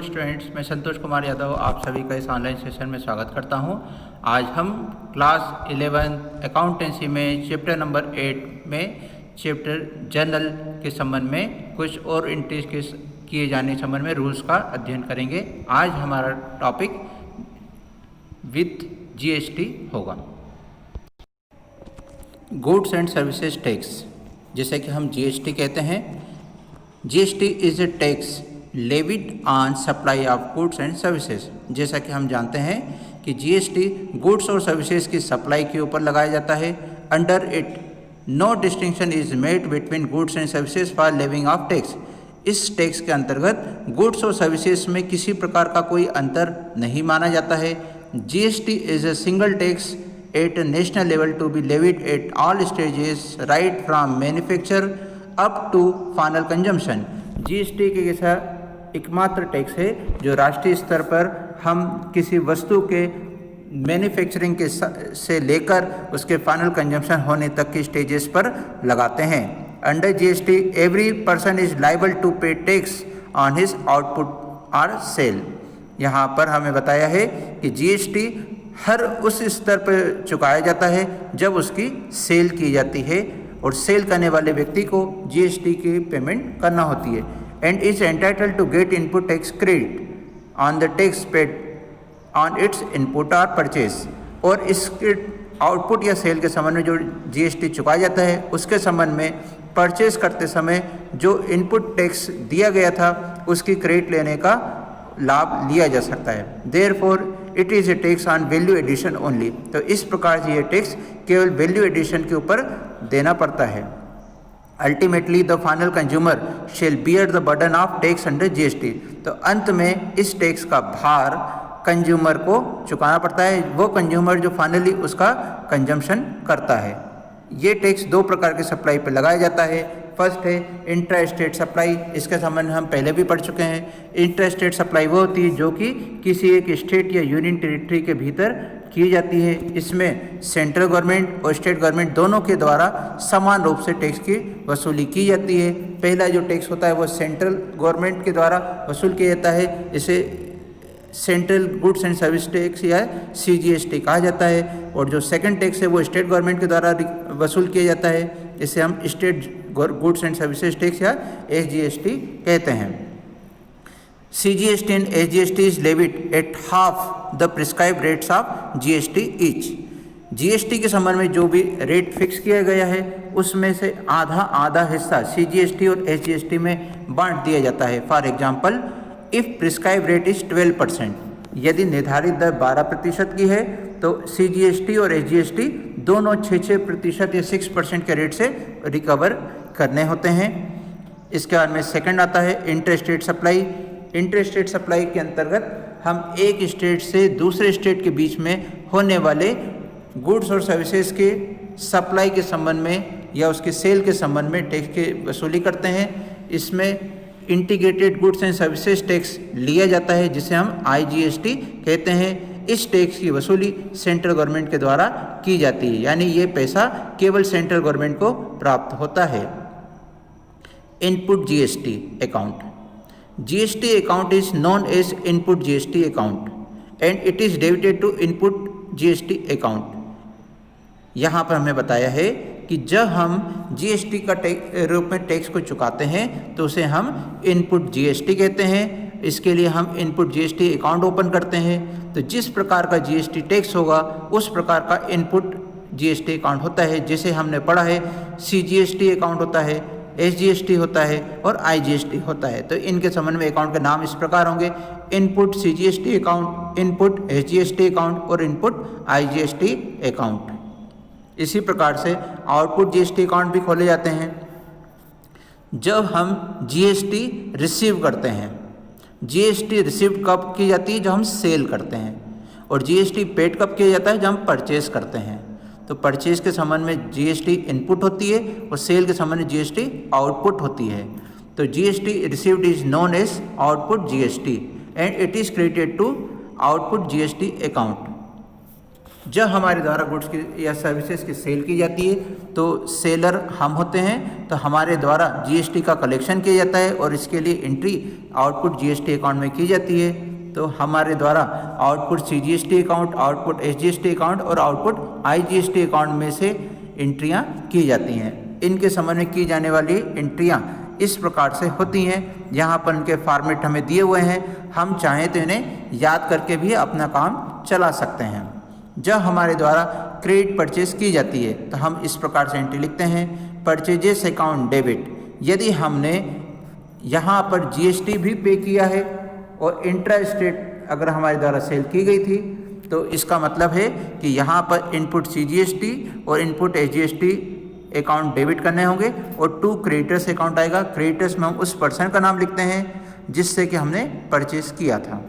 Students, मैं संतोष कुमार यादव आप सभी का इस ऑनलाइन सेशन में स्वागत करता हूं। आज हम क्लास 11 अकाउंटेंसी में चैप्टर नंबर 8 में चैप्टर जर्नल के संबंध में कुछ और एंट्रीज किए जाने के संबंध में रूल्स का अध्ययन करेंगे। आज हमारा टॉपिक विथ जीएसटी होगा। गुड्स एंड सर्विसेज टैक्स, जैसे कि हम जीएसटी कहते हैं। GST is a tax levied on supply of goods and services. जैसा कि हम जानते हैं कि जीएसटी गुड्स और सर्विसेज की सप्लाई के ऊपर लगाया जाता है। Under it no distinction is made between goods and services for levying of tax. इस टैक्स के अंतर्गत गुड्स और सर्विसेज में किसी प्रकार का कोई अंतर नहीं माना जाता है। GST is a single tax at national level to be levied at all stages right from manufacture up to final consumption. GST के जैसा एकमात्र टैक्स है जो राष्ट्रीय स्तर पर हम किसी वस्तु के मैन्युफैक्चरिंग के से लेकर उसके फाइनल कंजम्पशन होने तक की स्टेजेस पर लगाते हैं। Under GST every person is liable to pay tax on his output और सेल। यहाँ पर हमें बताया है कि जीएसटी हर उस स्तर पर चुकाया जाता है जब उसकी सेल की जाती है और सेल करने वाले व्यक्ति को जीएसटी की पेमेंट करना होती है। And is entitled to get input tax credit on the tax paid on its input और परचेज। और इसके आउटपुट या सेल के संबंध में जो जीएसटी चुकाया जाता है उसके संबंध में परचेज करते समय जो इनपुट टैक्स दिया गया था उसकी क्रेडिट लेने का लाभ लिया जा सकता है। Therefore it is a tax on value addition only. तो इस प्रकार से ये टैक्स केवल वैल्यू एडिशन के ऊपर देना पड़ता है। Ultimately the final consumer shall bear the burden of tax under GST. तो अंत में इस टैक्स का भार कंज्यूमर को चुकाना पड़ता है, वो कंज्यूमर जो फाइनली उसका कंजम्पशन करता है। ये टैक्स दो प्रकार के सप्लाई पर लगाया जाता है। फर्स्ट है इंट्रा स्टेट सप्लाई, इसके संबंध में हम पहले भी पढ़ चुके हैं। इंट्रा स्टेट सप्लाई वो होती है जो कि किसी एक स्टेट या यूनियन टेरिटरी के भीतर की जाती है। इसमें सेंट्रल गवर्नमेंट और स्टेट गवर्नमेंट दोनों के द्वारा समान रूप से टैक्स की वसूली की जाती है। पहला जो टैक्स होता है वो सेंट्रल गवर्नमेंट के द्वारा वसूल किया जाता है, इसे central goods and service tax या सीजीएसटी कहा जाता है। और जो सेकंड टैक्स है वो स्टेट गवर्नमेंट के द्वारा वसूल किया जाता है, इसे हम state goods and services tax या एसजीएसटी कहते हैं। CGST and SGST is levied at half the prescribe rates of GST each. GST के संबंध में जो भी रेट फिक्स किया गया है उसमें से आधा आधा हिस्सा सीजीएसटी और एसजीएसटी में बांट दिया जाता है। For example, if prescribe rate is 12%, यदि निर्धारित दर 12% की है तो सीजीएसटी और एसजीएसटी दोनों 6% या 6% के रेट से रिकवर करने होते हैं। इसके बाद में सेकंड आता है इंटरस्टेट सप्लाई। इंटरस्टेट सप्लाई के अंतर्गत हम एक स्टेट से दूसरे स्टेट के बीच में होने वाले गुड्स और सर्विसेज के सप्लाई के संबंध में या उसके सेल के संबंध में टैक्स की वसूली करते हैं। इसमें integrated goods and services tax लिया जाता है जिसे हम आईजीएसटी कहते हैं। इस टैक्स की वसूली सेंट्रल गवर्नमेंट के द्वारा की जाती है, यानी ये पैसा केवल सेंट्रल गवर्नमेंट को प्राप्त होता है। Input GST account. GST account is known as input GST account and it is debited to input GST account. यहाँ पर हमें बताया है कि जब हम जीएसटी का रूप में टैक्स को चुकाते हैं तो उसे हम इनपुट जीएसटी कहते हैं। इसके लिए हम इनपुट जीएसटी अकाउंट ओपन करते हैं। तो जिस प्रकार का जीएसटी टैक्स होगा उस प्रकार का इनपुट जीएसटी अकाउंट होता है। जैसे हमने पढ़ा है सीजीएसटी अकाउंट होता है, एसजीएसटी होता है और आईजीएसटी होता है। तो इनके संबंध में अकाउंट के नाम इस प्रकार होंगे: input CGST account, input SGST account और इनपुट आईजीएसटी अकाउंट। इसी प्रकार से आउटपुट जीएसटी अकाउंट भी खोले जाते हैं। जब हम जीएसटी रिसीव करते हैं, जीएसटी रिसीव कब की जाती है? जब हम सेल करते हैं। और जीएसटी पेड कब किया जाता है? जब हम परचेज करते हैं। तो परचेज के संबंध में जीएसटी इनपुट होती है और सेल के संबंध में जीएसटी आउटपुट होती है। तो GST received is known as output GST and it is credited to output GST account. जब हमारे द्वारा गुड्स की या सर्विसेज की सेल की जाती है तो सेलर हम होते हैं, तो हमारे द्वारा जीएसटी का कलेक्शन किया जाता है और इसके लिए एंट्री आउटपुट जीएसटी अकाउंट में की जाती है। तो हमारे द्वारा output CGST account, output SGST account और आउटपुट आईजीएसटी अकाउंट में से एंट्रियां की जाती हैं। इनके संबंध में की जाने वाली एंट्रियां इस प्रकार से होती हैं। यहाँ पर इनके फॉर्मेट हमें दिए हुए हैं, हम चाहें तो इन्हें याद करके भी अपना काम चला सकते हैं। जब हमारे द्वारा क्रेडिट परचेज की जाती है तो हम इस प्रकार से एंट्री लिखते हैं, परचेजेस अकाउंट डेबिट। यदि हमने यहाँ पर जीएसटी भी पे किया है और इंट्रा स्टेट अगर हमारे द्वारा सेल की गई थी तो इसका मतलब है कि यहाँ पर इनपुट सीजीएसटी और इनपुट एसजीएसटी अकाउंट डेबिट करने होंगे और टू क्रेडिटर्स अकाउंट आएगा। क्रेडिटर्स में हम उस पर्सन का नाम लिखते हैं जिससे कि हमने परचेज किया था।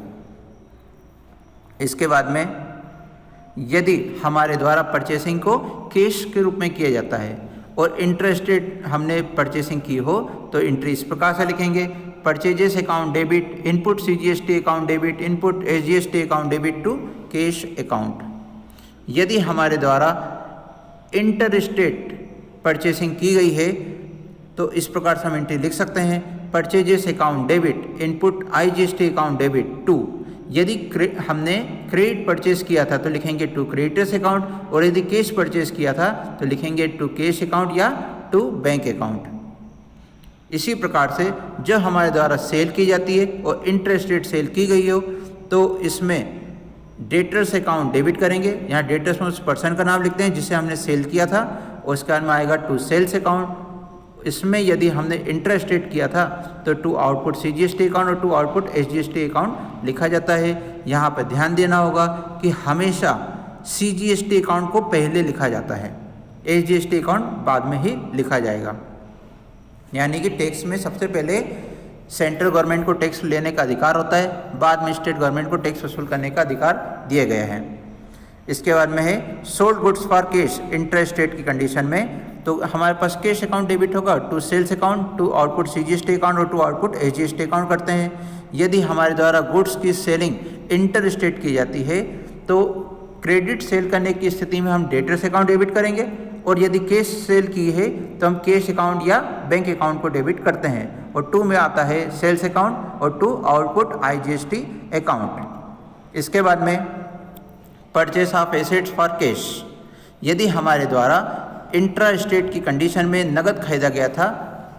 इसके बाद में यदि हमारे द्वारा परचेसिंग को कैश के रूप में किया जाता है और इंटरेस्टेड हमने परचेसिंग की हो तो एंट्री इस प्रकार से लिखेंगे, purchases account debit, input CGST account debit, input SGST account debit to cash account. यदि हमारे द्वारा इंटरस्टेट परचेसिंग की गई है तो इस प्रकार से हम एंट्री लिख सकते हैं, purchases account debit, input IGST account debit to. यदि हमने क्रेडिट परचेज किया था तो लिखेंगे टू क्रेडिटर्स अकाउंट और यदि कैश परचेज किया था तो लिखेंगे टू कैश अकाउंट या टू बैंक अकाउंट। इसी प्रकार से जब हमारे द्वारा सेल की जाती है और इंटरेस्ट रेट सेल की गई हो तो इसमें डेटर्स अकाउंट डेबिट करेंगे। यहाँ डेटर्स में उस पर्सन का नाम लिखते हैं जिसे हमने सेल किया था और उसके बाद में आएगा टू सेल्स अकाउंट। इसमें यदि हमने इंटरेस्ट रेट किया था तो टू आउटपुट सीजीएसटी अकाउंट और टू आउटपुट एसजीएसटी अकाउंट लिखा जाता है। यहाँ पर ध्यान देना होगा कि हमेशा सीजीएसटी अकाउंट को पहले लिखा जाता है, एसजीएसटी अकाउंट बाद में ही लिखा जाएगा। यानी कि टैक्स में सबसे पहले सेंट्रल गवर्नमेंट को टैक्स लेने का अधिकार होता है, बाद में स्टेट गवर्नमेंट को टैक्स वसूल करने का अधिकार दिए गए हैं। इसके बाद में है sold goods for cash interest rate की कंडीशन में, तो हमारे पास कैश अकाउंट डेबिट होगा to sales account, to output CGST account और टू आउटपुट एसजीएसटी अकाउंट करते हैं। यदि हमारे द्वारा गुड्स की सेलिंग इंटर स्टेट की जाती है तो क्रेडिट सेल करने की स्थिति में हम डेटर्स अकाउंट डेबिट करेंगे और यदि कैश सेल की है तो हम कैश अकाउंट या बैंक अकाउंट को डेबिट करते हैं और टू में आता है सेल्स अकाउंट और टू आउटपुट आईजीएसटी अकाउंट। इसके बाद में purchase of assets for cash. यदि हमारे द्वारा इंट्रा स्टेट की कंडीशन में नगद खरीदा गया था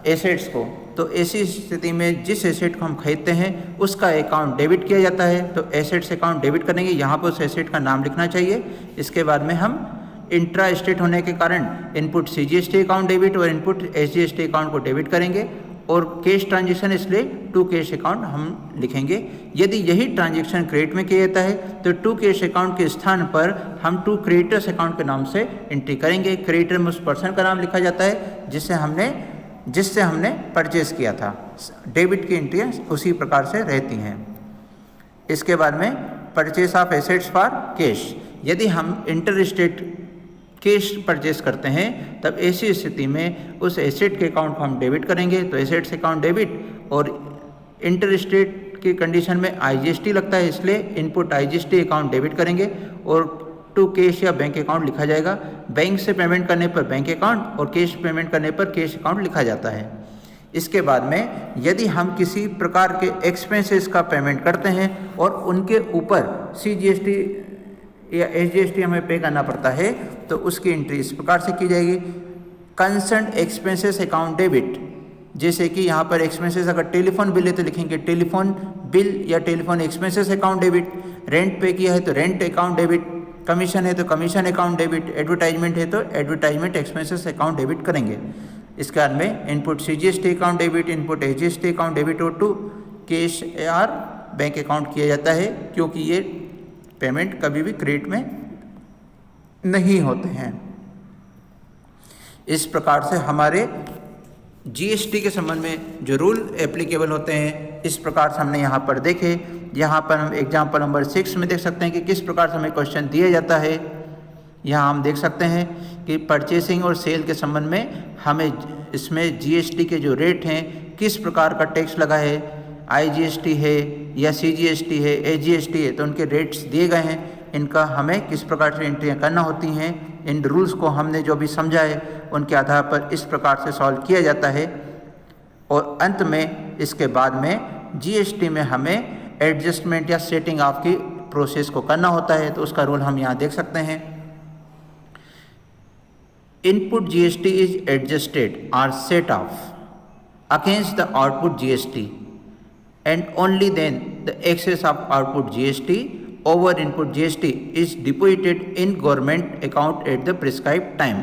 एसेट्स को तो ऐसी स्थिति में जिस एसेट को हम खरीदते हैं उसका अकाउंट डेबिट किया जाता है, तो एसेट्स अकाउंट डेबिट करेंगे। यहाँ पर उस एसेट का नाम लिखना चाहिए। इसके बाद में हम इंट्रा स्टेट होने के कारण इनपुट सीजीएसटी अकाउंट डेबिट और इनपुट एसजीएसटी अकाउंट को डेबिट करेंगे और कैश ट्रांजेक्शन इसलिए टू कैश अकाउंट हम लिखेंगे। यदि यही ट्रांजेक्शन क्रेडिट में किया जाता है तो टू कैश अकाउंट के स्थान पर हम टू क्रेडिटर्स अकाउंट के नाम से एंट्री करेंगे। क्रेडिटर में उस पर्सन का नाम लिखा जाता है जिससे हमने परचेज किया था। डेबिट की एंट्रियाँ उसी प्रकार से रहती हैं। इसके बाद में purchase of assets for cash. यदि हम इंटर स्टेट कैश परचेस करते हैं तब ऐसी स्थिति में उस एसेट के अकाउंट को हम डेबिट करेंगे, तो एसेट्स अकाउंट डेबिट और इंटर स्टेट की कंडीशन में आईजीएसटी लगता है इसलिए इनपुट आईजीएसटी अकाउंट डेबिट करेंगे और टू कैश या बैंक अकाउंट लिखा जाएगा। बैंक से पेमेंट करने पर बैंक अकाउंट और कैश पेमेंट करने पर कैश अकाउंट लिखा जाता है। इसके बाद में यदि हम किसी प्रकार के एक्सपेंसेस का पेमेंट करते हैं और उनके ऊपर सीजीएसटी या एसजीएसटी हमें पे करना पड़ता है तो उसकी एंट्री इस प्रकार से की जाएगी, कंसर्न एक्सपेंसेस अकाउंट डेबिट। जैसे कि यहाँ पर एक्सपेंसेस अगर टेलीफोन बिल है तो लिखेंगे टेलीफोन बिल या telephone expenses account debit, rent पे किया है तो रेंट अकाउंट डेबिट, कमीशन है तो कमीशन अकाउंट डेबिट, एडवर्टाइजमेंट है तो एडवर्टाइजमेंट एक्सपेंसेस अकाउंट डेबिट करेंगे। इसके बाद में input CGST account debit, input SGST account debit और टू कैश और बैंक अकाउंट किया जाता है क्योंकि ये पेमेंट कभी भी क्रेडिट में नहीं होते हैं। इस प्रकार से हमारे जीएसटी के संबंध में जो रूल एप्लीकेबल होते हैं इस प्रकार से हमने यहाँ पर देखे। यहाँ पर हम एग्जाम्पल नंबर 6 में देख सकते हैं कि किस प्रकार से हमें क्वेश्चन दिया जाता है। यहाँ हम देख सकते हैं कि परचेसिंग और सेल के संबंध में हमें इसमें जीएसटी के जो रेट हैं किस प्रकार का टैक्स लगा है, आईजीएसटी है या सीजीएसटी है, एजीएसटी है, तो उनके रेट्स दिए गए हैं। इनका हमें किस प्रकार से एंट्रियाँ करना होती हैं, इन रूल्स को हमने जो भी समझा है उनके आधार पर इस प्रकार से सॉल्व किया जाता है। और अंत में इसके बाद में जीएसटी में हमें एडजस्टमेंट या सेटिंग ऑफ की प्रोसेस को करना होता है। तो उसका रूल हम यहाँ देख सकते हैं। इनपुट जीएसटी इज एडजस्टेड और set of against the output GST and only then the excess of output GST over input GST is deposited in government account at the prescribed time.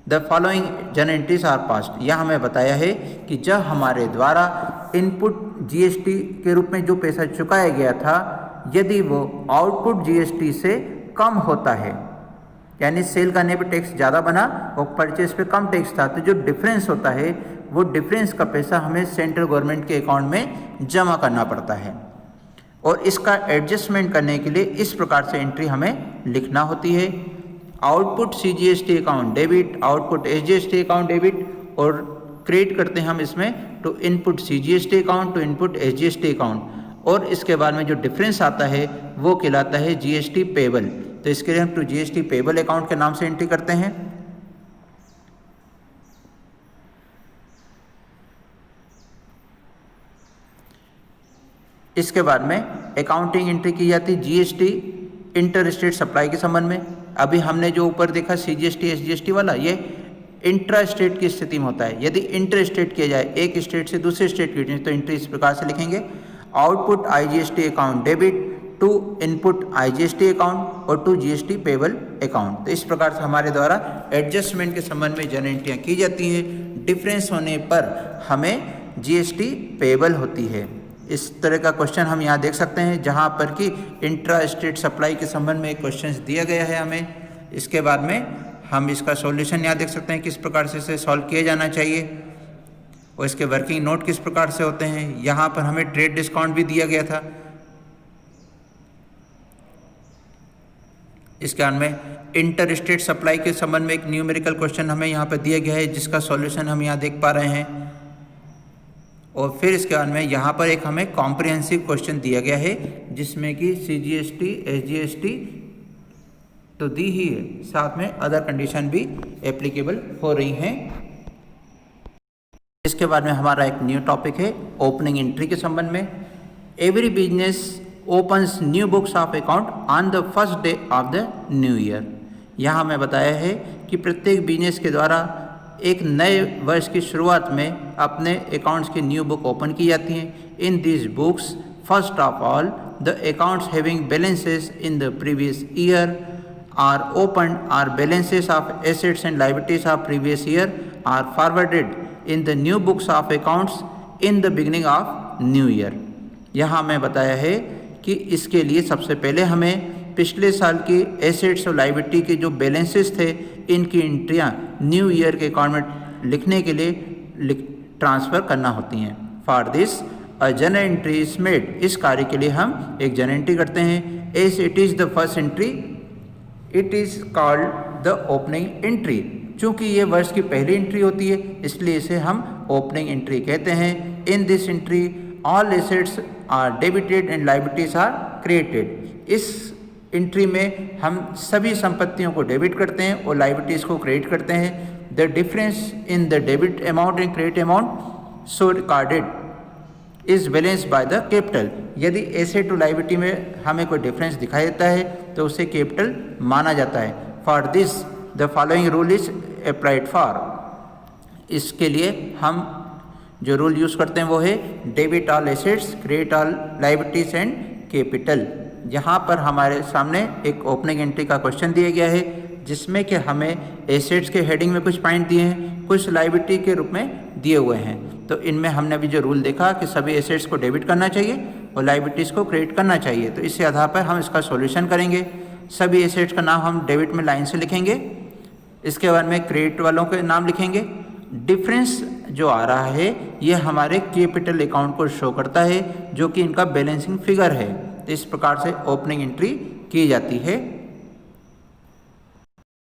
The following journal entries are passed. यह हमें बताया है कि जब हमारे द्वारा input GST के रूप में जो पैसा चुकाया गया था, यदि वो आउटपुट जीएसटी से कम होता है, यानी सेल करने पे टैक्स ज़्यादा बना और परचेज पे कम टैक्स था, तो जो डिफरेंस होता है वो डिफरेंस का पैसा हमें सेंट्रल गवर्नमेंट के अकाउंट में जमा करना पड़ता है। और इसका एडजस्टमेंट करने के लिए इस प्रकार से एंट्री हमें लिखना होती है। Output CGST account debit, output SGST account debit, और क्रिएट करते हैं हम इसमें to input CGST account to input SGST account. और इसके बाद में जो डिफरेंस आता है वो कहलाता है जीएसटी पेबल। तो इसके लिए हम टू जीएसटी पेबल अकाउंट के नाम से एंट्री करते हैं। इसके बाद में अकाउंटिंग एंट्री की जाती है जीएसटी इंटर स्टेट सप्लाई के संबंध में। अभी हमने जो ऊपर देखा सीजीएसटी एसजीएसटी वाला, ये इंट्रा स्टेट की स्थिति में होता है। यदि इंटर स्टेट किया जाए एक स्टेट से दूसरे स्टेट की, तो एंट्री इस प्रकार से लिखेंगे। Output IGST account debit to input IGST account और टू जीएसटी पेबल अकाउंट। तो इस प्रकार से हमारे द्वारा एडजस्टमेंट के संबंध में जर्नल एंट्रियाँ की जाती हैं। डिफरेंस होने पर हमें जीएसटी पेबल होती है। इस तरह का क्वेश्चन हम यहाँ देख सकते हैं, जहाँ पर कि इंट्रा स्टेट सप्लाई के संबंध में एक क्वेश्चन दिया गया है हमें। इसके बाद में हम इसका सॉल्यूशन यहाँ देख सकते हैं किस प्रकार से इसे सॉल्व किया जाना चाहिए और इसके वर्किंग नोट किस प्रकार से होते हैं। यहाँ पर हमें ट्रेड डिस्काउंट भी दिया गया था। इसके बाद में इंटर स्टेट सप्लाई के संबंध में एक न्यूमेरिकल क्वेश्चन हमें यहाँ पर दिया गया है, जिसका सॉल्यूशन हम यहाँ देख पा रहे हैं। और फिर इसके बाद में यहाँ पर एक हमें कॉम्प्रिहेंसिव क्वेश्चन दिया गया है, जिसमें कि सीजीएसटी एसजीएसटी तो दी ही है, साथ में अदर कंडीशन भी एप्लीकेबल हो रही हैं। इसके बाद में हमारा एक न्यू टॉपिक है ओपनिंग एंट्री के संबंध में। Every business opens new books of account on the first day of the new year। यहाँ हमें बताया है कि प्रत्येक बिजनेस के द्वारा एक नए वर्ष की शुरुआत में अपने अकाउंट्स की न्यू बुक ओपन की जाती हैं। In this books first of all the accounts having balances in the previous year are open or balances of assets and liabilities of previous year are forwarded in the new books of accounts in the beginning of new year. यहाँ हमें बताया है कि इसके लिए सबसे पहले हमें पिछले साल की एसेट्स और लायबिलिटी के जो बैलेंसेस थे, इनकी एंट्रियाँ न्यू ईयर के अकाउंट में लिखने के लिए ट्रांसफ़र करना होती हैं। For this a journal entry is made. इस कार्य के लिए हम एक जर्नल एंट्री करते हैं। As it is the first entry it is called the opening entry. चूँकि ये वर्ष की पहली एंट्री होती है, इसलिए इसे हम ओपनिंग एंट्री कहते हैं। In this entry all assets are debited and liabilities are created. इस एंट्री में हम सभी संपत्तियों को डेबिट करते हैं और लायबिलिटीज को क्रेडिट करते हैं। The difference in the debit amount and credit amount so recorded is balance by the capital. यदि एसेट और लायबिलिटी में हमें कोई डिफरेंस दिखाई देता है तो उसे कैपिटल माना जाता है। For this the following rule is applied for. इसके लिए हम जो रूल यूज़ करते हैं वो है debit all assets, credit all liabilities and capital. यहाँ पर हमारे सामने एक ओपनिंग एंट्री का क्वेश्चन दिया गया है, जिसमें कि हमें एसेट्स के हेडिंग में कुछ पॉइंट दिए हैं, कुछ लायबिलिटी के रूप में दिए हुए हैं। तो इनमें हमने अभी जो रूल देखा कि सभी एसेट्स को डेबिट करना चाहिए और लायबिलिटीज़ को क्रेडिट करना चाहिए। तो इसी आधार पर हम इसका सॉल्यूशन करेंगे। सभी एसेट्स का नाम हम डेबिट में लाइन से लिखेंगे। इसके बाद में क्रेडिट वालों के नाम लिखेंगे। डिफरेंस जो आ रहा है ये हमारे कैपिटल अकाउंट को शो करता है, जो कि इनका बैलेंसिंग फिगर है। तो इस प्रकार से ओपनिंग एंट्री की जाती है।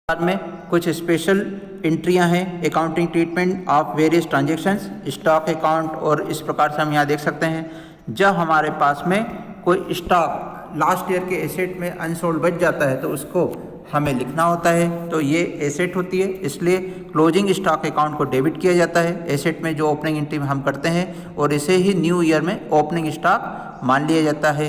बाद में कुछ स्पेशल एंट्रियां हैं। Accounting treatment of various transactions, stock account, और इस प्रकार से हम यहाँ देख सकते हैं जब हमारे पास में कोई स्टॉक लास्ट ईयर के एसेट में अनसोल्ड बच जाता है तो उसको हमें लिखना होता है, तो ये एसेट होती है, इसलिए क्लोजिंग स्टॉक अकाउंट को डेबिट किया जाता है एसेट में जो ओपनिंग एंट्री हम करते हैं, और इसे ही न्यू ईयर में ओपनिंग स्टॉक मान लिया जाता है।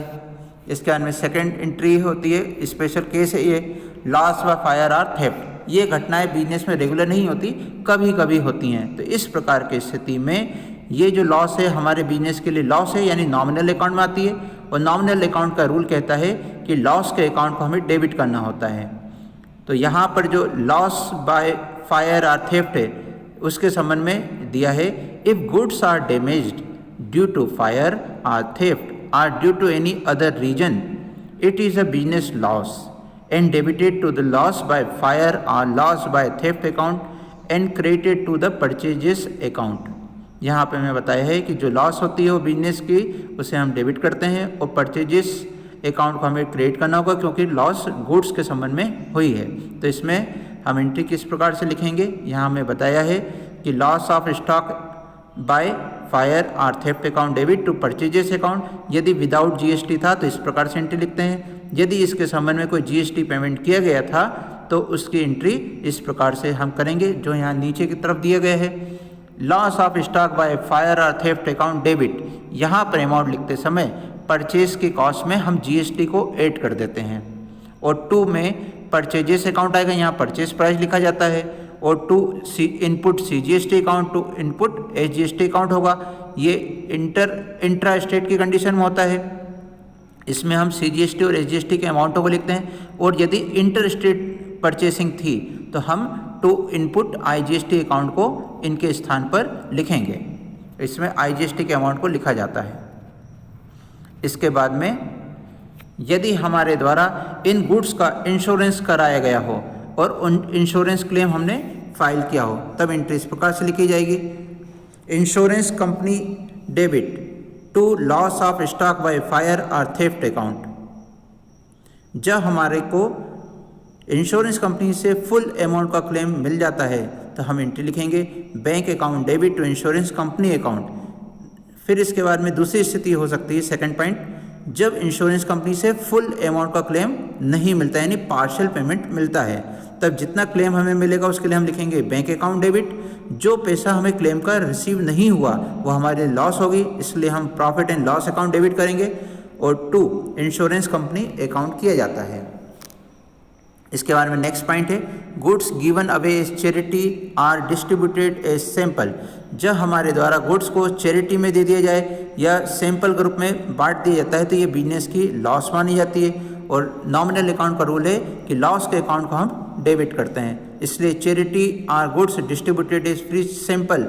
इसके बाद में सेकेंड एंट्री होती है, स्पेशल केस है ये, लॉस व फायर और थेफ्ट। ये घटनाएं बिजनेस में रेगुलर नहीं होती, कभी कभी होती हैं। तो इस प्रकार की स्थिति में ये जो लॉस है हमारे बिजनेस के लिए लॉस है, यानी नॉमिनल अकाउंट में आती है, और नॉमिनल अकाउंट का रूल कहता है कि लॉस के अकाउंट को हमें डेबिट करना होता है। तो यहाँ पर जो लॉस बाय फायर और थेफ्ट है उसके संबंध में दिया है, if goods are damaged due to fire और थेफ्ट और due to any other reason, it is a business loss and debited to the loss by fire or loss by theft account and credited to the purchases account। यहाँ पे मैं बताया है कि जो loss होती है वो बिजनेस की, उसे हम डेबिट करते हैं और परचेजेस अकाउंट को हमें क्रेडिट करना होगा क्योंकि लॉस गुड्स के संबंध में हुई है। तो इसमें हम एंट्री किस प्रकार से लिखेंगे, यहाँ हमें बताया है कि loss of stock by fire और theft account debit to purchases account. यदि विदाउट जीएसटी था तो इस प्रकार से एंट्री लिखते हैं, यदि इसके संबंध में कोई जीएसटी पेमेंट किया गया था तो उसकी एंट्री इस प्रकार से हम करेंगे जो यहाँ नीचे की तरफ दिया गया है। Loss of stock by fire और थेफ्ट अकाउंट डेबिट, यहाँ पर अमाउंट लिखते समय परचेज की कॉस्ट में हम जीएसटी को ऐड कर देते हैं, और टू में परचेजेस अकाउंट आएगा, यहाँ परचेज प्राइस लिखा जाता है, और to input CGST account, to input SGST account होगा। ये इंट्रा स्टेट की कंडीशन में होता है, इसमें हम सीजीएसटी और एसजीएसटी के अमाउंटों को लिखते हैं, और यदि इंटर स्टेट परचेसिंग थी तो हम टू इनपुट आईजीएसटी अकाउंट को इनके स्थान पर लिखेंगे, इसमें आईजीएसटी के अमाउंट को लिखा जाता है। इसके बाद में यदि हमारे द्वारा इन गुड्स का इंश्योरेंस कराया गया हो और उन इंश्योरेंस क्लेम हमने फाइल किया हो, तब एंट्री इस प्रकार से लिखी जाएगी, insurance company debit to loss of stock by fire और थेफ्ट अकाउंट। जब हमारे को इंश्योरेंस कंपनी से फुल अमाउंट का क्लेम मिल जाता है तो हम एंट्री लिखेंगे bank account debit to insurance company account. फिर इसके बाद में दूसरी स्थिति हो सकती है, सेकंड पॉइंट, जब इंश्योरेंस कंपनी से फुल अमाउंट का क्लेम नहीं मिलता यानी पार्शियल पेमेंट मिलता है, तब जितना क्लेम हमें मिलेगा उसके लिए हम लिखेंगे बैंक अकाउंट डेबिट। जो पैसा हमें क्लेम का रिसीव नहीं हुआ वो हमारे लिए लॉस होगी, इसलिए हम profit and loss account debit करेंगे, और टू इंश्योरेंस कंपनी अकाउंट किया जाता है। इसके बारे में नेक्स्ट पॉइंट है, goods given away as charity or distributed as sample. जब हमारे द्वारा गुड्स को चैरिटी में दे दिया जाए या सैंपल ग्रुप में बांट दिया जाता है तो ये बिजनेस की लॉस मानी जाती है, और नॉमिनल अकाउंट का रूल है कि लॉस के अकाउंट को हम डेबिट करते हैं, इसलिए charity or goods distributed as free sample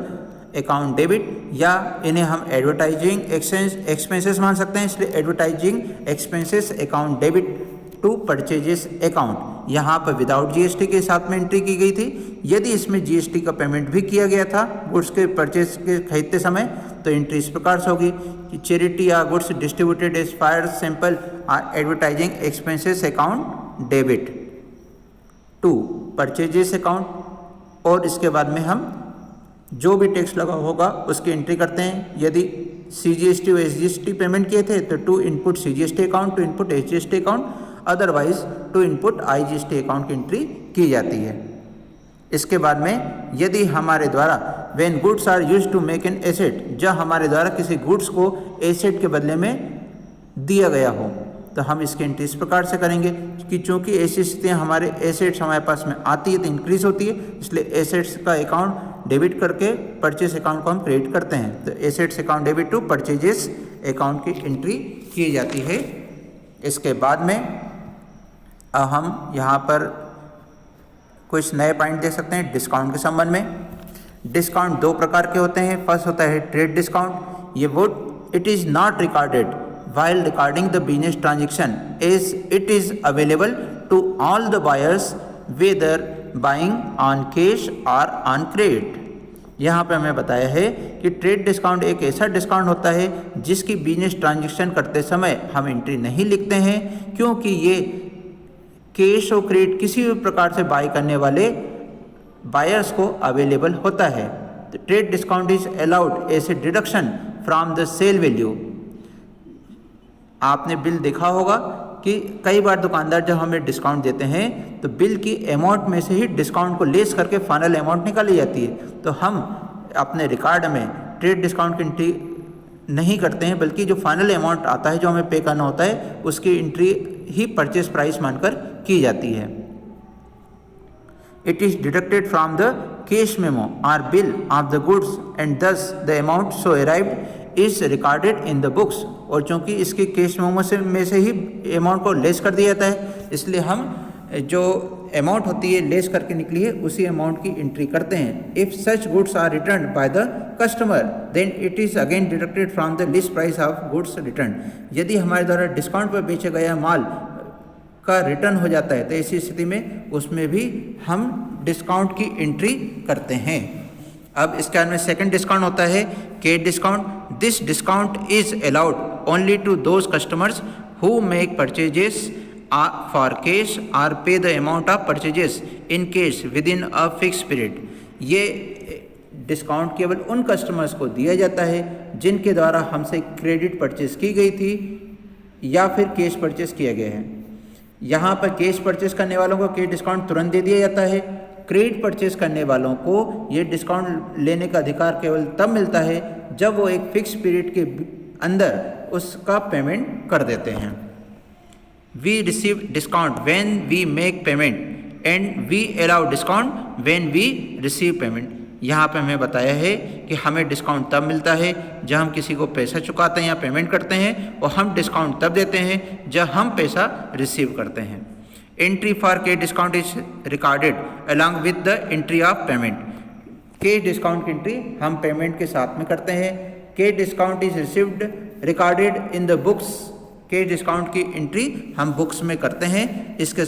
account debit, या इन्हें हम एडवर्टाइजिंग एक्सपेंसेस मान सकते हैं, इसलिए advertising expenses account debit to purchases account. यहाँ पर विदाउट जीएसटी के साथ में एंट्री की गई थी, यदि इसमें जीएसटी का पेमेंट भी किया गया था गुड्स के परचेज के खरीदते समय तो एंट्री इस प्रकार से होगी कि चैरिटी या goods distributed as fire sample or advertising expenses account debit to purchases account, और इसके बाद में हम जो भी टैक्स लगा होगा उसकी एंट्री करते हैं। यदि सीजीएसटी और एसजीएसटी पेमेंट किए थे तो to input CGST account, to input SGST account, otherwise to input IGST account की एंट्री की जाती है। इसके बाद में यदि हमारे द्वारा when goods are used to make an asset, जब हमारे द्वारा किसी गुड्स को एसेट के बदले में दिया गया हो तो हम इसकी एंट्री इस प्रकार से करेंगे कि चूँकि ऐसी स्थितियाँ हमारे एसेट्स हमारे पास में आती है तो इंक्रीज होती है, इसलिए एसेट्स का अकाउंट डेबिट करके परचेस अकाउंट को हम क्रेडिट करते हैं, तो assets account debit to purchases account की एंट्री की जाती है। इसके बाद में हम यहाँ पर कुछ नए पॉइंट देख सकते हैं डिस्काउंट के संबंध में। डिस्काउंट दो प्रकार के होते हैं, फर्स्ट होता है ट्रेड डिस्काउंट, ये would it is not recorded while recording the business transaction as it is available to all the buyers whether buying on cash or on credit। यहाँ पे हमें बताया है कि ट्रेड डिस्काउंट एक ऐसा डिस्काउंट होता है जिसकी बिजनेस ट्रांजैक्शन करते समय हम एंट्री नहीं लिखते हैं, क्योंकि ये कैश और क्रेडिट किसी भी प्रकार से बाय करने वाले बायर्स को अवेलेबल होता है। तो trade discount is allowed as a deduction from the sale value. आपने बिल देखा होगा कि कई बार दुकानदार जब हमें डिस्काउंट देते हैं तो बिल की अमाउंट में से ही डिस्काउंट को लेस करके फाइनल अमाउंट निकाली जाती है। तो हम अपने रिकॉर्ड में ट्रेड डिस्काउंट की एंट्री नहीं करते हैं, बल्कि जो फाइनल अमाउंट आता है जो हमें पे करना होता है उसकी एंट्री ही परचेज प्राइस मानकर की जाती है। It is deducted from the cash memo और bill of the goods and thus the amount so arrived is recorded in the books. और चूंकि इसके कैश मेमो में से ही अमाउंट को लेस कर दिया जाता है, इसलिए हम जो अमाउंट होती है लेस करके निकली है उसी अमाउंट की एंट्री करते हैं। If such goods are return by the customer then it is again deducted from the list price of goods return. यदि हमारे द्वारा डिस्काउंट पर बेचा गया माल का रिटर्न हो जाता है तो ऐसी स्थिति में उसमें भी हम डिस्काउंट की एंट्री करते हैं। अब इसके बाद में सेकंड डिस्काउंट होता है cash discount. This discount is allowed only to those customers who make purchases for cash और pay the amount of purchases in cash within a fix period. ये डिस्काउंट केवल उन कस्टमर्स को दिया जाता है जिनके द्वारा हमसे क्रेडिट परचेज की गई थी या फिर कैश परचेज किया गया है। यहाँ पर कैश परचेज करने वालों को कैश डिस्काउंट तुरंत दे दिया जाता है। क्रेडिट परचेज करने वालों को ये डिस्काउंट लेने का अधिकार केवल तब मिलता है जब वो एक फिक्स पीरियड के अंदर उसका पेमेंट कर देते हैं। We receive discount when we make payment and we allow discount when we receive payment। यहाँ पे हमें बताया है कि हमें डिस्काउंट तब मिलता है जब हम किसी को पैसा चुकाते हैं या पेमेंट करते हैं, और हम डिस्काउंट तब देते हैं जब हम पैसा रिसीव करते हैं। Entry for cash discount is recorded along with the entry of payment. Cash discount की एंट्री हम पेमेंट के साथ में करते हैं। Cash discount is received recorded in the books. Cash discount की एंट्री हम बुक्स में करते हैं। इसके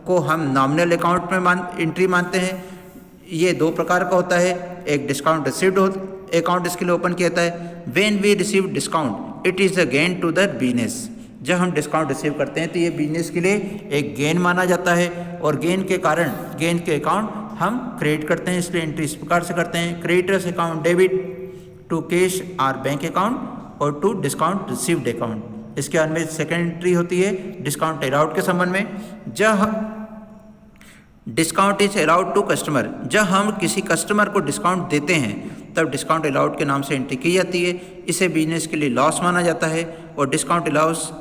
को हम नॉमिनल अकाउंट में एंट्री मानते हैं। ये दो प्रकार का होता है। एक डिस्काउंट रिसीव्ड अकाउंट इसके लिए ओपन किया जाता है। When we receive discount it is a gain to the business. जब हम डिस्काउंट रिसीव करते हैं तो ये बिजनेस के लिए एक गेन माना जाता है, और गेन के कारण गेन के अकाउंट हम क्रेडिट करते हैं। इसलिए एंट्री इस प्रकार से करते हैं। Creditors account debit to cash और बैंक अकाउंट और टू डिस्काउंट रिसीव्ड अकाउंट। इसके बाद में सेकेंड एंट्री होती है डिस्काउंट अलाउड के संबंध में। जब discount is allowed to customer, जब हम किसी कस्टमर को डिस्काउंट देते हैं तब डिस्काउंट अलाउड के नाम से एंट्री की जाती है। इसे बिजनेस के लिए लॉस माना जाता है, और डिस्काउंट अलाउस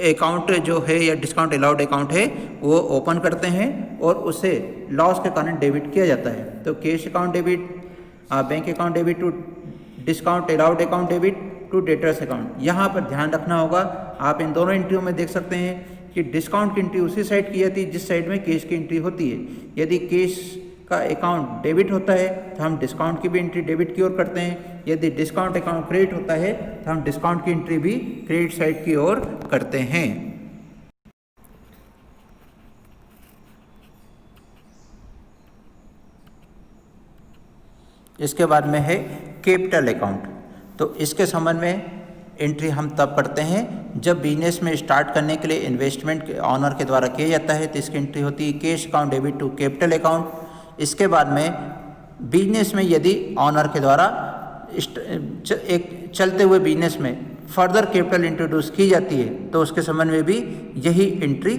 अकाउंट जो है या डिस्काउंट अलाउड अकाउंट है वो ओपन करते हैं और उसे लॉस के कारण डेबिट किया जाता है। तो cash account debit, bank account debit to discount allowed account debit to debtors account. यहाँ पर ध्यान रखना होगा, आप इन दोनों एंट्रियों में देख सकते हैं कि डिस्काउंट की एंट्री उसी साइड की जाती है जिस साइड में कैश की एंट्री होती है। यदि कैश का अकाउंट डेबिट होता है तो हम डिस्काउंट की भी एंट्री डेबिट की ओर करते हैं। यदि डिस्काउंट अकाउंट क्रेडिट होता है तो हम डिस्काउंट की एंट्री भी क्रेडिट साइड की ओर करते हैं। इसके बाद में है कैपिटल अकाउंट। तो इसके संबंध में एंट्री हम तब करते हैं जब बिजनेस में स्टार्ट करने के लिए इन्वेस्टमेंट ऑनर के द्वारा किया जाता है, तो इसकी एंट्री होती है cash account debit to capital account. इसके बाद में बिजनेस में यदि ऑनर के द्वारा एक चलते हुए बिजनेस में फर्दर कैपिटल इंट्रोड्यूस की जाती है तो उसके संबंध में भी यही एंट्री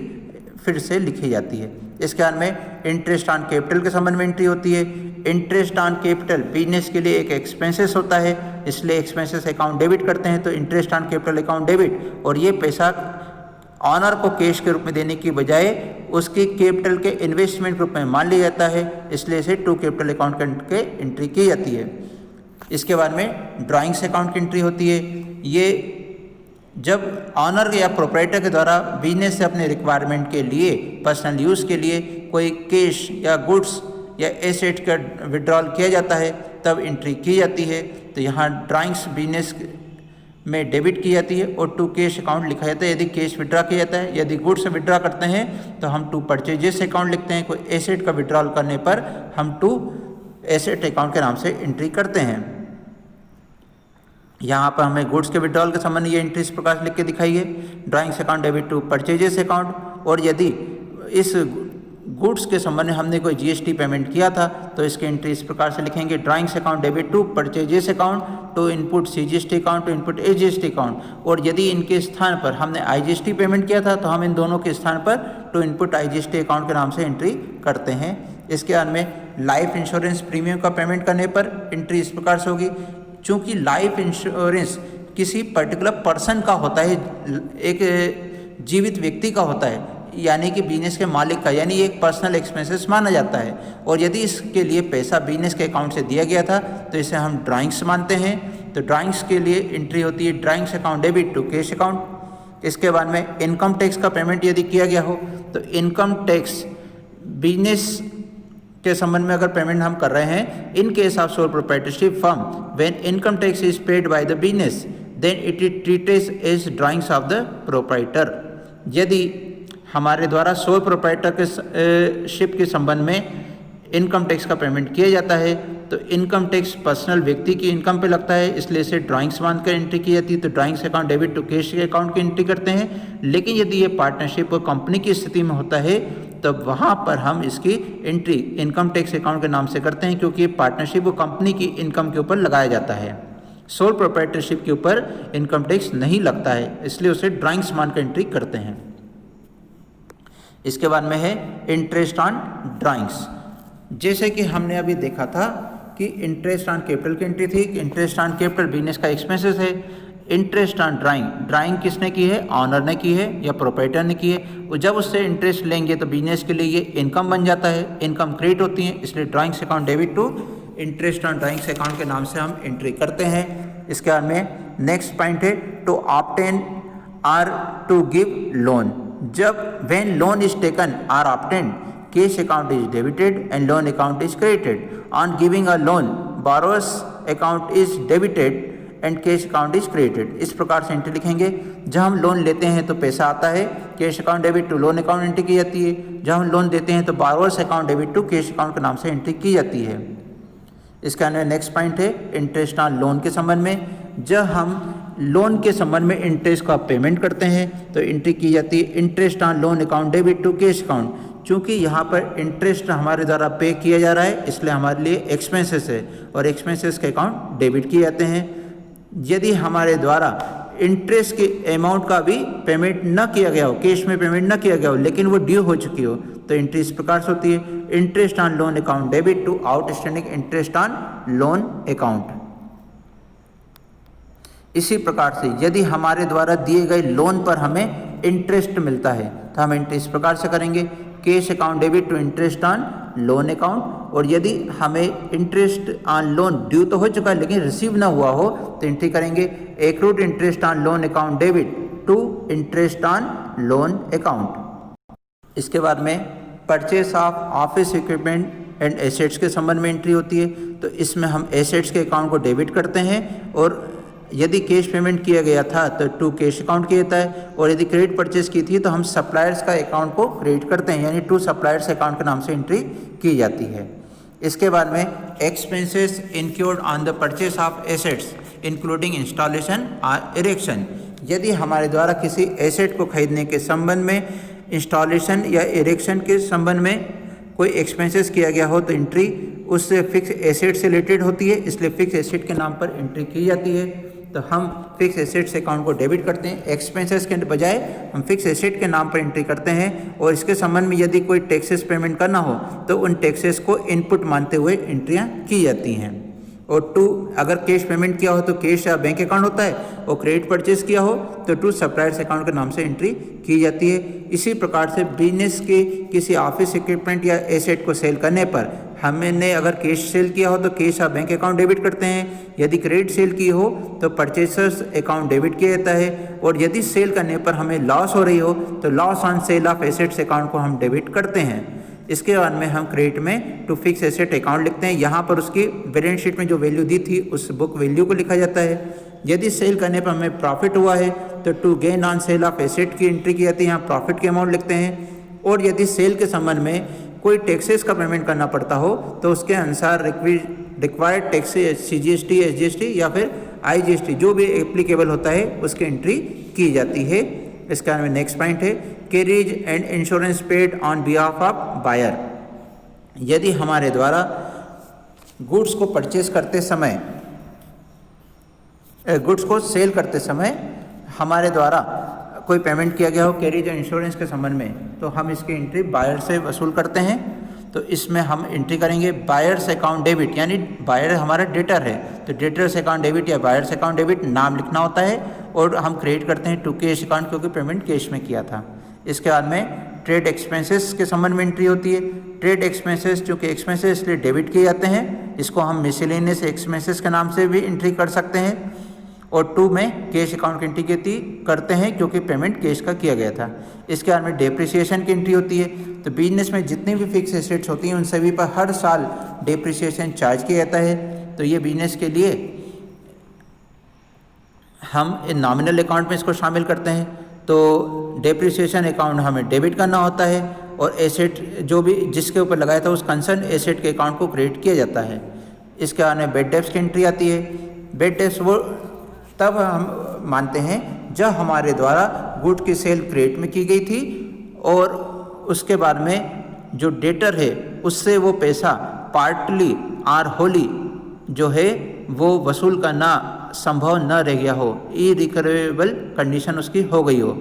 फिर से लिखी जाती है। इसके बाद में इंटरेस्ट ऑन कैपिटल के संबंध में एंट्री होती है। इंटरेस्ट ऑन कैपिटल बिजनेस के लिए एक एक्सपेंसेस होता है, इसलिए एक्सपेंसेस अकाउंट डेबिट करते हैं, तो interest on capital account debit. और ये पैसा ऑनर को कैश के रूप में देने की बजाय उसकी कैपिटल के इन्वेस्टमेंट के रूप में मान लिया जाता है, इसलिए इसे टू कैपिटल अकाउंट के एंट्री की जाती है। इसके बाद में ड्राइंग्स अकाउंट की एंट्री होती है। ये जब ऑनर या प्रोप्राइटर के द्वारा बिजनेस से अपने रिक्वायरमेंट के लिए, पर्सनल यूज़ के लिए कोई कैश या गुड्स या एसेट का विड्रॉल किया जाता है तब एंट्री की जाती है। तो यहाँ ड्राइंग्स बिजनेस में डेबिट की जाती है और टू कैश अकाउंट लिखा जाता है यदि कैश विड्रॉ किया जाता है। यदि गुड्स विड्रॉ करते हैं तो हम टू परचेजेस अकाउंट लिखते हैं। कोई एसेट का विड्रॉल करने पर हम टू एसेट अकाउंट के नाम से एंट्री करते हैं। यहाँ पर हमें गुड्स के विड्रॉल के संबंध ये एंट्री इस प्रकार से लिख के दिखाई है। Drawings account debit to purchases account. और यदि इस गुड्स के संबंध में हमने कोई जीएसटी पेमेंट किया था तो इसकी एंट्री इस प्रकार से लिखेंगे, drawings account debit to purchases account to input CGST account to input AGST account. और यदि इनके स्थान पर हमने आईजीएसटी पेमेंट किया था तो हम इन दोनों के स्थान पर टू इनपुट आईजीएसटी अकाउंट के नाम से एंट्री करते हैं। इसके बाद में लाइफ इंश्योरेंस प्रीमियम का पेमेंट करने पर एंट्री इस प्रकार से होगी। चूँकि लाइफ इंश्योरेंस किसी पर्टिकुलर पर्सन का होता है, एक जीवित व्यक्ति का होता है, यानी कि बिजनेस के मालिक का, यानी एक पर्सनल एक्सपेंसेस माना जाता है। और यदि इसके लिए पैसा बिजनेस के अकाउंट से दिया गया था तो इसे हम ड्राइंग्स मानते हैं। तो ड्राइंग्स के लिए एंट्री होती है drawings account debit to cash account. इसके बाद में इनकम टैक्स का पेमेंट यदि किया गया हो तो इनकम टैक्स बिजनेस के संबंध में अगर पेमेंट हम कर रहे हैं, in case of sole proprietorship firm when income tax is paid by the business then it is treated as drawings of the proprietor. यदि हमारे द्वारा सोल प्रोप्राइटर के शिप के संबंध में इनकम टैक्स का पेमेंट किया जाता है तो इनकम टैक्स पर्सनल व्यक्ति की इनकम पे लगता है, इसलिए इसे ड्राइंग्स मान कर एंट्री की जाती है। तो drawings account debit to cash के अकाउंट की एंट्री करते हैं। लेकिन यदि ये पार्टनरशिप और कंपनी की स्थिति में होता है तो वहाँ पर हम इसकी एंट्री इनकम टैक्स अकाउंट के नाम से करते हैं, क्योंकि ये पार्टनरशिप और कंपनी की इनकम के ऊपर लगाया जाता है। सोल प्रोप्राइटरशिप के ऊपर इनकम टैक्स नहीं लगता है, इसलिए उसे ड्राइंग्स मान कर एंट्री करते हैं। इसके बाद में है इंटरेस्ट ऑन ड्राइंग्स। जैसे कि हमने अभी देखा था कि इंटरेस्ट ऑन कैपिटल की एंट्री थी, इंटरेस्ट ऑन कैपिटल बिजनेस का एक्सपेंसेस है। इंटरेस्ट ऑन ड्राइंग किसने की है, ऑनर ने की है या प्रोप्राइटर ने की है। और जब उससे इंटरेस्ट लेंगे तो बिजनेस के लिए ये इनकम बन जाता है, इनकम क्रिएट होती है, इसलिए drawings account debit to interest on drawings account के नाम से हम एंट्री करते हैं। इसके बाद में नेक्स्ट पॉइंट है to obtain or to give loan. जब when loan is taken or obtain cash account is debited and loan account is credited. On giving a loan borrower's account is debited and cash account is credited. इस प्रकार से entry लिखेंगे। जब हम loan लेते हैं तो पैसा आता है, cash account debit to loan account entry की जाती है। जब हम लोन देते हैं तो borrowers account debit to cash account के नाम से एंट्री की जाती है। इसके अंदर नेक्स्ट पॉइंट है इंटरेस्ट ऑन लोन के संबंध में। जब हम लोन के संबंध में इंटरेस्ट का पेमेंट करते हैं तो एंट्री की जाती है interest on loan account debit to cash account. चूँकि यहाँ पर इंटरेस्ट हमारे द्वारा पे किया जा रहा है, इसलिए हमारे लिए एक्सपेंसेस है और एक्सपेंसेस के अकाउंट डेबिट किए जाते हैं। यदि हमारे द्वारा इंटरेस्ट के अमाउंट का भी पेमेंट न किया गया हो, कैश में पेमेंट न किया गया हो, लेकिन वो ड्यू हो चुकी हो, तो एंट्री इस प्रकार से होती है interest on loan account debit to outstanding interest on loan account. इसी प्रकार से यदि हमारे द्वारा दिए गए लोन पर हमें इंटरेस्ट मिलता है तो हम एंट्री इस प्रकार से करेंगे cash account debit to interest on loan account. और यदि हमें इंटरेस्ट ऑन लोन ड्यू तो हो चुका है लेकिन रिसीव ना हुआ हो तो एंट्री करेंगे accrued interest on loan account debit to interest on loan account. इसके बाद में purchase of office equipment and assets के संबंध में एंट्री होती है। तो इसमें हम एसेट्स के अकाउंट को डेबिट करते हैं और यदि कैश पेमेंट किया गया था तो टू कैश अकाउंट किया जाता है। और यदि क्रेडिट परचेस की थी तो हम सप्लायर्स का अकाउंट को क्रेडिट करते हैं, यानी टू सप्लायर्स अकाउंट के नाम से एंट्री की जाती है। इसके बाद में expenses include on the purchase of assets including installation और इरेक्शन। यदि हमारे द्वारा किसी एसेट को खरीदने के संबंध में इंस्टॉलेशन या इरेक्शन के संबंध में कोई एक्सपेंसेस किया गया हो तो एंट्री उससे फिक्स एसेट से रिलेटेड होती है, इसलिए फिक्स एसेट के नाम पर एंट्री की जाती है। तो हम फिक्स एसेट्स अकाउंट को डेबिट करते हैं, एक्सपेंसेस के बजाय हम फिक्स एसेट के नाम पर एंट्री करते हैं। और इसके संबंध में यदि कोई टैक्सेस पेमेंट करना हो तो उन टैक्सेस को इनपुट मानते हुए एंट्रियां की जाती हैं। और टू अगर कैश पेमेंट किया हो तो कैश या बैंक अकाउंट होता है, और क्रेडिट परचेस किया हो तो टू सप्लायर्स अकाउंट के नाम से एंट्री की जाती है। इसी प्रकार से बिजनेस के किसी ऑफिस इक्विपमेंट या एसेट को सेल करने पर हमने अगर कैश सेल किया हो तो कैश या बैंक अकाउंट डेबिट करते हैं। यदि क्रेडिट सेल की हो तो परचेसर्स अकाउंट डेबिट किया जाता है। और यदि सेल करने पर हमें लॉस हो रही हो तो loss on sale of assets account को हम डेबिट करते हैं। इसके बाद में हम क्रेडिट में टू फिक्स एसेट अकाउंट लिखते हैं। यहाँ पर उसकी बैलेंस शीट में जो वैल्यू दी थी उस बुक वैल्यू को लिखा जाता है। यदि सेल करने पर हमें प्रॉफिट हुआ है तो to gain on sale of asset की एंट्री की जाती है, यहाँ प्रॉफिट के अमाउंट लिखते हैं। और यदि सेल के संबंध में कोई टैक्सेस का पेमेंट करना पड़ता हो तो उसके अनुसार रिक्वायर्ड टैक्सेस CGST, SGST या फिर IGST जो भी एप्लीकेबल होता है उसकी एंट्री की जाती है। इसके बाद में नेक्स्ट पॉइंट है carriage and insurance paid on behalf of buyer. यदि हमारे द्वारा गुड्स को परचेज करते समय, गुड्स को सेल करते समय हमारे द्वारा कोई पेमेंट किया गया हो कैरेज और इंश्योरेंस के संबंध में, तो हम इसकी एंट्री बायर से वसूल करते हैं। तो इसमें हम एंट्री करेंगे बायर्स अकाउंट डेबिट, यानी बायर हमारा डेटर है तो डेटर्स अकाउंट डेबिट या बायर्स अकाउंट डेबिट नाम लिखना होता है और हम क्रिएट करते हैं टू कैश अकाउंट, क्योंकि पेमेंट कैश में किया था। इसके बाद में ट्रेड एक्सपेंसेस के संबंध में एंट्री होती है। ट्रेड एक्सपेंसेस चूँकि एक्सपेंसेस इसलिए डेबिट किए जाते हैं, इसको हम मिसलेनियस एक्सपेंसेस के नाम से भी एंट्री कर सकते हैं। और 2 में कैश अकाउंट की एंट्री करते हैं क्योंकि पेमेंट कैश का किया गया था। इसके बाद में डेप्रिसिएशन की एंट्री होती है। तो बिजनेस में जितनी भी फिक्स एसेट्स होती हैं उन सभी पर हर साल डेप्रिसिएशन चार्ज किया जाता है। तो ये बिजनेस के लिए हम नॉमिनल अकाउंट में इसको शामिल करते हैं। तो डेप्रिसिएशन अकाउंट हमें डेबिट करना होता है और एसेट जो भी जिसके ऊपर लगाया था उस कंसर्न एसेट के अकाउंट को क्रिएट किया जाता है। इसके बाद में बेड डेप्स की एंट्री आती है। बेड डेप्स वो तब हम मानते हैं जब हमारे द्वारा गुड की सेल क्रेडिट में की गई थी और उसके बाद में जो डेटर है उससे वो पैसा पार्टली और होली जो है वो वसूल करना संभव न रह गया हो, इरिकवरेबल कंडीशन उसकी हो गई हो।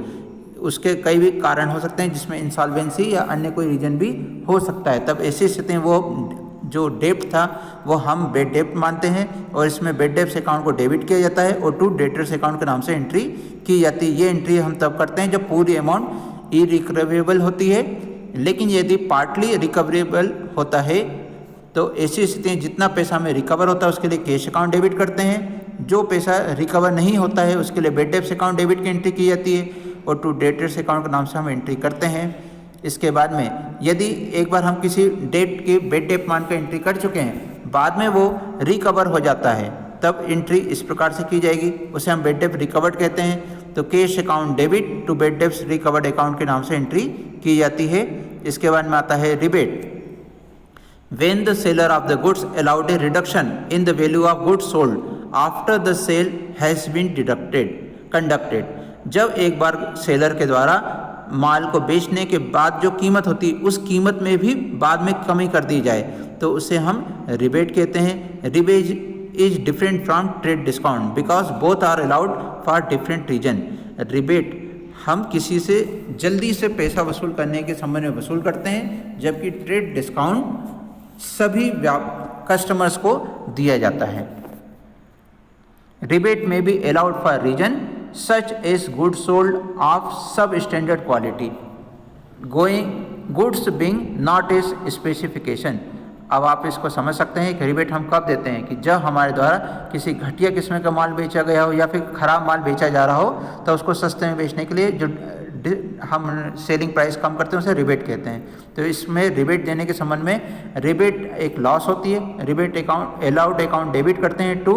उसके कई भी कारण हो सकते हैं जिसमें इंसॉल्वेंसी या अन्य कोई रीजन भी हो सकता है। तब ऐसी स्थिति में वो जो डेप्ट था वो हम बेड डेप्ट मानते हैं और इसमें बेड डेप्ट अकाउंट को डेबिट किया जाता है और टू डेटर्स अकाउंट के नाम से एंट्री की जाती है। ये एंट्री हम तब करते हैं जब पूरी अमाउंट इरिकवरेबल होती है, लेकिन यदि पार्टली रिकवरेबल होता है तो ऐसी स्थिति में जितना पैसा हमें रिकवर होता है उसके लिए कैश अकाउंट डेबिट करते हैं। जो पैसा रिकवर नहीं होता है उसके लिए बेड डेप्ट अकाउंट डेबिट की एंट्री की जाती है और टू डेटर्स अकाउंट के नाम से हम एंट्री करते हैं। इसके बाद में यदि एक बार हम किसी डेट के बेड डेप्ट मान कर एंट्री कर चुके हैं, बाद में वो रिकवर हो जाता है, तब एंट्री इस प्रकार से की जाएगी, उसे हम बेड डेप्ट रिकवर्ड कहते हैं। तो cash account debit to bad डेप्ट रिकवर्ड अकाउंट के नाम से एंट्री की जाती है। इसके बाद में आता है rebate. When the seller of the goods allowed a reduction in the value of goods sold after the sale has been conducted, जब एक बार सेलर के द्वारा माल को बेचने के बाद जो कीमत होती है उस कीमत में भी बाद में कमी कर दी जाए तो उसे हम रिबेट कहते हैं। Rebate is different from trade discount because both are allowed for different reason. Rebate हम किसी से जल्दी से पैसा वसूल करने के संबंध में वसूल करते हैं, जबकि ट्रेड डिस्काउंट सभी कस्टमर्स को दिया जाता है। रिबेट में be allowed for reason such as goods sold of substandard quality, goods being not as specification। अब आप इसको समझ सकते हैं कि रिबेट हम कब देते हैं कि जब हमारे द्वारा किसी घटिया किस्म का माल बेचा गया हो या फिर ख़राब माल बेचा जा रहा हो तो उसको सस्ते में बेचने के लिए जो हम सेलिंग प्राइस कम करते हैं उसे रिबेट कहते हैं। तो इसमें रिबेट देने के संबंध में रिबेट एक लॉस होती है। Rebate account allowed account debit करते हैं टू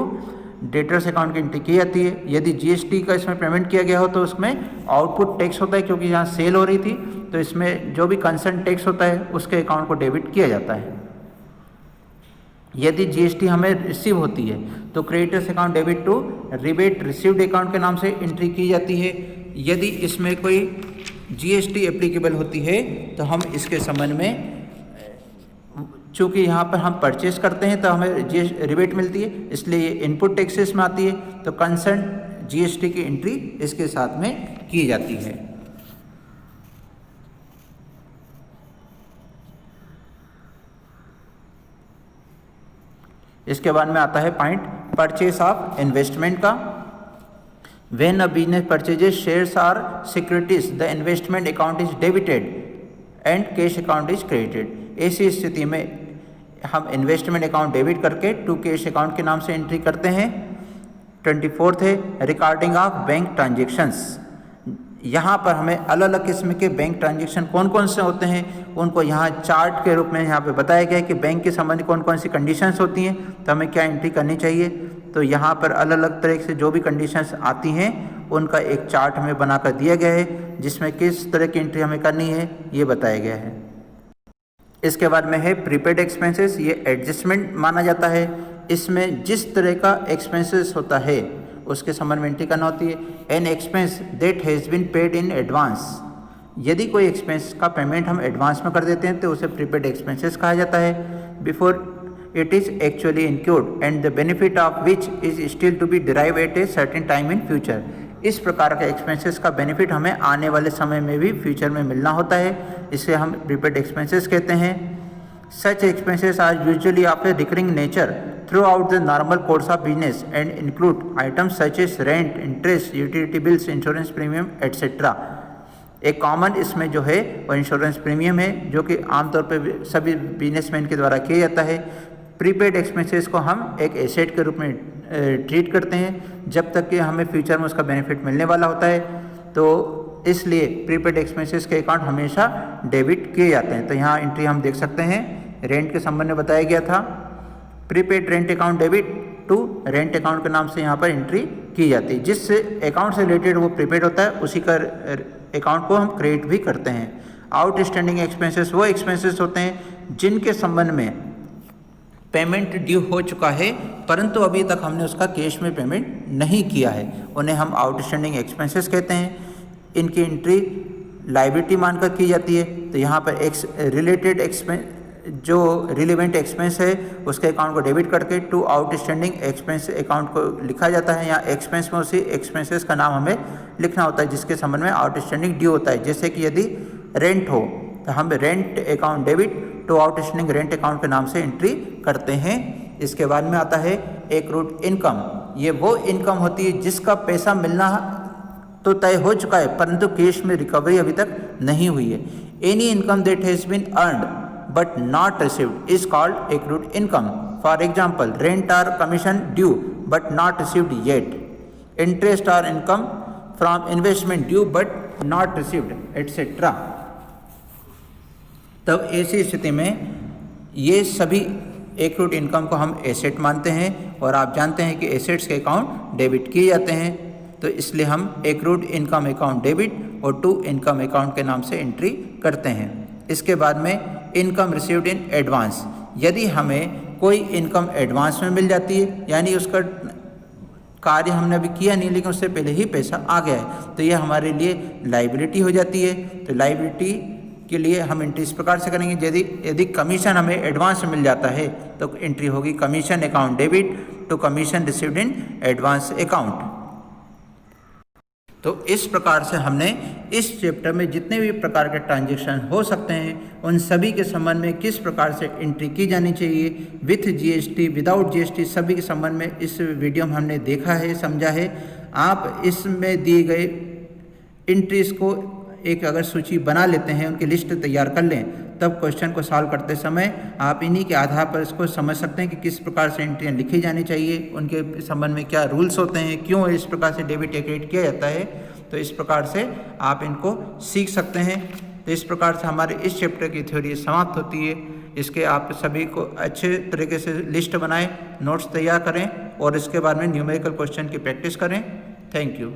डेटर्स अकाउंट की एंट्री की जाती है। यदि जीएसटी का इसमें पेमेंट किया गया हो तो उसमें आउटपुट टैक्स होता है, क्योंकि यहाँ सेल हो रही थी तो इसमें जो भी कंसर्न टैक्स होता है उसके अकाउंट को डेबिट किया जाता है। यदि जीएसटी हमें रिसीव होती है तो creditors account debit to rebate received account के नाम से एंट्री की जाती है। यदि इसमें कोई जीएसटी एप्लीकेबल होती है तो हम इसके संबंध में, चूँकि यहाँ पर हम परचेस करते हैं तो हमें रिबेट मिलती है, इसलिए ये इनपुट टैक्सेस में आती है तो कंसर्न जीएसटी की एंट्री इसके साथ में की जाती है। इसके बाद में आता है पॉइंट परचेस ऑफ इन्वेस्टमेंट का। When a business purchases shares R securities the investment account is debited and cash account is credited. ऐसी स्थिति में हम इन्वेस्टमेंट अकाउंट डेबिट करके टू कैश अकाउंट के नाम से एंट्री करते हैं। 24 है रिकॉर्डिंग ऑफ बैंक ट्रांजेक्शन्स। यहाँ पर हमें अलग अलग किस्म के बैंक ट्रांजेक्शन कौन कौन से होते हैं उनको यहाँ चार्ट के रूप में यहाँ पे बताया गया है कि बैंक के संबंधी कौन कौन सी कंडीशंस होती हैं तो हमें क्या एंट्री करनी चाहिए। तो यहाँ पर अलग अलग तरह से जो भी कंडीशंस आती हैं उनका एक चार्ट हमें बनाकर दिया गया है जिसमें किस तरह की एंट्री हमें करनी है ये बताया गया है। इसके बाद में है प्रीपेड एक्सपेंसेस। ये एडजस्टमेंट माना जाता है। इसमें जिस तरह का एक्सपेंसेस होता है उसके संबंध में एंट्री करना होती है। An expense that has been paid in advance यदि कोई एक्सपेंस का पेमेंट हम एडवांस में कर देते हैं तो उसे प्रीपेड एक्सपेंसेस कहा जाता है, before it is actually include and the benefit of which is still to be derive at a certain time in future. इस प्रकार के एक्सपेंसेस का बेनिफिट हमें आने वाले समय में भी फ्यूचर में मिलना होता है, इसे हम प्रीपेड एक्सपेंसेस कहते हैं। Such expenses are usually of a recurring nature throughout the normal course of business and include items such as rent, interest, utility bills, insurance premium etcetera. एक कॉमन इसमें जो है वो इंश्योरेंस प्रीमियम है, जो कि आमतौर पर सभी बिजनेसमैन के द्वारा किया जाता है। प्रीपेड एक्सपेंसेस को हम एक एसेट के रूप में ट्रीट करते हैं जब तक कि हमें फ्यूचर में उसका बेनिफिट मिलने वाला होता है, तो इसलिए प्रीपेड एक्सपेंसेस के अकाउंट हमेशा डेबिट किए जाते हैं। तो यहाँ एंट्री हम देख सकते हैं, रेंट के संबंध में बताया गया था, prepaid rent account debit to rent account के नाम से यहाँ पर एंट्री की जाती है। जिस अकाउंट से रिलेटेड वो प्रीपेड होता है उसी का अकाउंट को हम क्रेडिट भी करते हैं। आउटस्टैंडिंग एक्सपेंसेस वो एक्सपेंसेस होते हैं जिनके संबंध में पेमेंट ड्यू हो चुका है परंतु अभी तक हमने उसका कैश में पेमेंट नहीं किया है, उन्हें हम आउटस्टैंडिंग एक्सपेंसेस कहते हैं। इनकी एंट्री लायबिलिटी मानकर की जाती है। तो यहाँ पर रिलेटेड एक्सपेंस जो रिलेवेंट एक्सपेंस है उसके अकाउंट को डेबिट करके टू आउटस्टैंडिंग एक्सपेंस अकाउंट को लिखा जाता है। यहाँ एक्सपेंस में उसी एक्सपेंसेस का नाम हमें लिखना होता है जिसके संबंध में आउटस्टैंडिंग ड्यू होता है। जैसे कि यदि रेंट हो तो हम rent account debit to outstanding rent account के नाम से एंट्री करते हैं। इसके बाद में आता है एक्रूड इनकम। ये वो इनकम होती है जिसका पैसा मिलना तो तय हो चुका है परंतु कैश में रिकवरी अभी तक नहीं हुई है। Any income that has been earned but not received is called accrued income. For example, rent or commission due but not received yet, interest or income from investment due but not received etcetera. तब ऐसी स्थिति में ये सभी accrued income को हम asset मानते हैं और आप जानते हैं कि एसेट्स के अकाउंट डेबिट किए जाते हैं, तो इसलिए हम एक्रूड इनकम अकाउंट डेबिट और टू इनकम अकाउंट के नाम से एंट्री करते हैं। इसके बाद में इनकम रिसीव्ड इन एडवांस। यदि हमें कोई इनकम एडवांस में मिल जाती है यानी उसका कार्य हमने अभी किया नहीं लेकिन उससे पहले ही पैसा आ गया है तो यह हमारे लिए लायबिलिटी हो जाती है। तो लायबिलिटी के लिए हम एंट्री इस प्रकार से करेंगे, यदि कमीशन हमें एडवांस में मिल जाता है तो एंट्री होगी commission account debit to commission received in advance account. तो इस प्रकार से हमने इस चैप्टर में जितने भी प्रकार के ट्रांजैक्शन हो सकते हैं उन सभी के संबंध में किस प्रकार से एंट्री की जानी चाहिए विथ जीएसटी, विदाउट जीएसटी, सभी के संबंध में इस वीडियो में हमने देखा है, समझा है। आप इसमें दिए गए एंट्रीज को एक अगर सूची बना लेते हैं, उनकी लिस्ट तैयार कर लें, तब क्वेश्चन को सॉल्व करते समय आप इन्हीं के आधार पर इसको समझ सकते हैं कि किस प्रकार से एंट्रियाँ लिखी जानी चाहिए, उनके संबंध में क्या रूल्स होते हैं, क्यों इस प्रकार से डेबिट या क्रेडिट किया जाता है। तो इस प्रकार से आप इनको सीख सकते हैं। तो इस प्रकार से हमारे इस चैप्टर की थ्योरी समाप्त होती है। इसके आप सभी को अच्छे तरीके से लिस्ट बनाएं, नोट्स तैयार करें और इसके बाद में न्यूमेरिकल क्वेश्चन की प्रैक्टिस करें। Thank you.